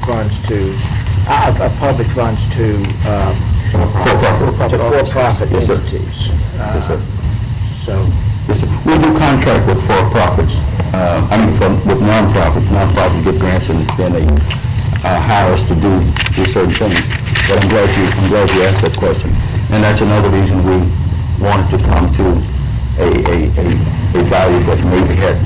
funds to, public funds to for-profit Yes, sir. entities. Yes, sir. So, Yes, sir. We do contract with for-profits, with non-profits. Non-profits get grants and then they hire us to do certain things. But I'm glad you asked that question. And that's another reason we wanted to come to a value that maybe had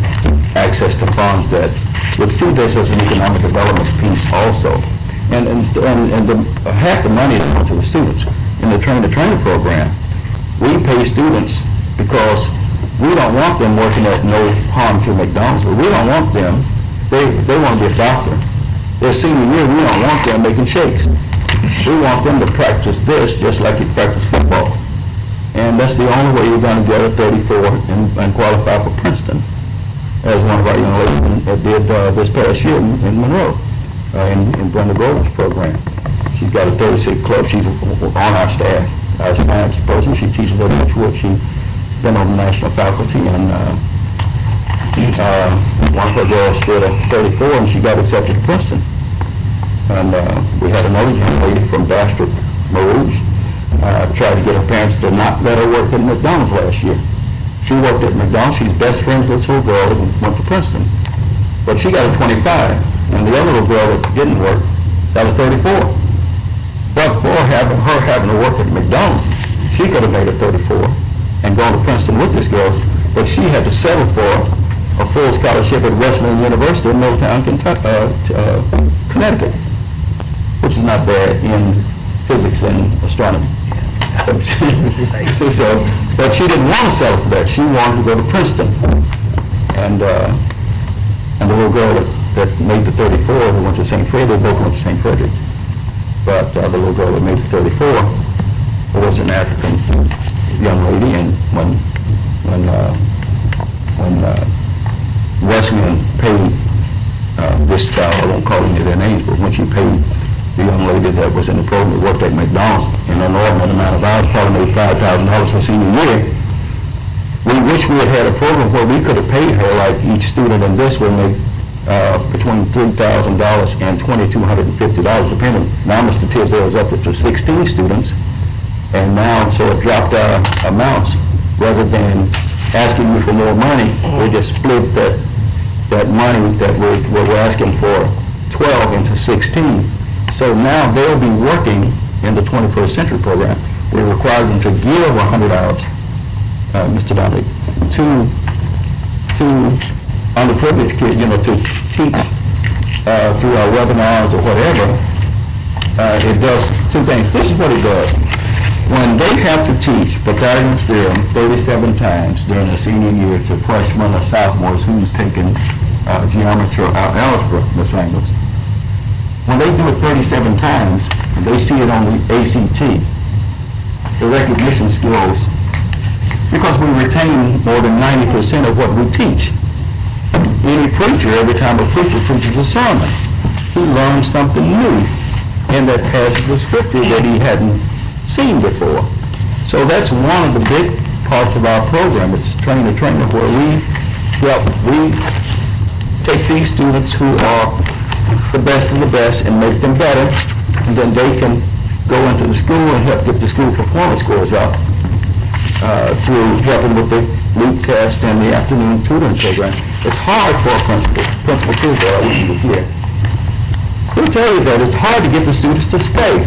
access to funds that would see this as an economic development piece also. And half the money is going to the students. In the train-the-trainer program, we pay students because we don't want them working at no harm to McDonald's, but we don't want them, they want to be a doctor. Their senior year, we don't want them making shakes. We want them to practice this just like you practice football. And that's the only way you're going to get a 34 and qualify for Princeton, as one of our young ladies did this past year in Monroe, in Brenda Grover's program. She's got a 36 club. She's on our staff, our science person. She teaches at Edgewood. She's been on the national faculty, and one of her girls stood at 34 and she got accepted to Princeton. And we had another young lady from Bastrop, Marouge, tried to get her parents to not let her work at McDonald's last year. She worked at McDonald's. She's best friends with this little girl and went to Princeton. But she got a 25, and the other little girl that didn't work got a 34. But for her having to work at McDonald's, she could have made a 34 and gone to Princeton with this girl, but she had to settle for a full scholarship at Wesleyan University in Middletown, Connecticut, which is not bad in physics and astronomy. But she didn't want to settle for that. She wanted to go to Princeton. And the little girl that made the 34, who went to St. Fred, they both went to St. Frederick's. But the little girl that made the 34 was an African young lady, and when Wesleyan paid this child, I won't call any of their names, but when she paid the young lady that was in the program that worked at McDonald's in an inordinate amount of hours, probably made $5,000 her senior year, we wish we had had a program where we could have paid her like each student in this would make between $3,000 and $2,250, depending. Now Mr. Tisdale is up to 16 students, and now so it dropped our amounts. Rather than asking you for more money, we just split that money that we're asking for 12 into 16. So now they'll be working in the 21st Century program. We require them to give 100 hours, Mr. Dominic, to underprivileged kids, to teach through our webinars or whatever. It does two things. This is what it does. When they have to teach Pythagorean theorem 37 times during the senior year to freshmen or sophomores who's taking geometry or algebra assignments, when they do it 37 times, and they see it on the ACT, the recognition skills, because we retain more than 90% of what we teach. Any preacher, every time a preacher preaches a sermon, he learns something new in that passage of scripture that he hadn't seen before. So that's one of the big parts of our program. It's train-the-trainer, where we take these students who are the best of the best and make them better, and then they can go into the school and help get the school performance scores up through helping with the LEAP test and the afternoon tutoring program. It's hard for a Principal Tisdale, I wish you were here. He'll tell you that it's hard to get the students to stay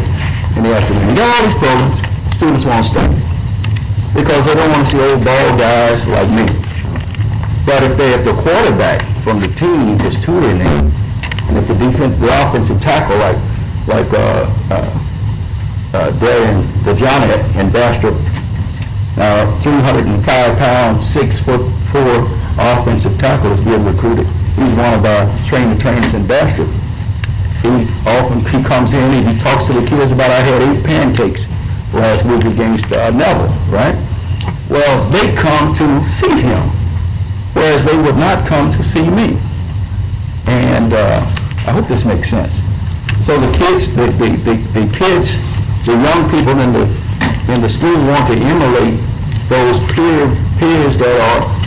in the afternoon. You got all these programs, students won't stay because they don't want to see old bald guys like me. But if the quarterback from the team is tutoring them, and if the offensive tackle like Darian DeJohnette in Bastrop, 305-pound, 6'4" offensive tackle is being recruited. He's one of our trainers in Bastrop. He comes in and he talks to the kids about, I had 8 pancakes last week against Neville, right? Well, they come to see him, whereas they would not come to see me. And I hope this makes sense. So the kids, the young people in the school want to emulate those peers that are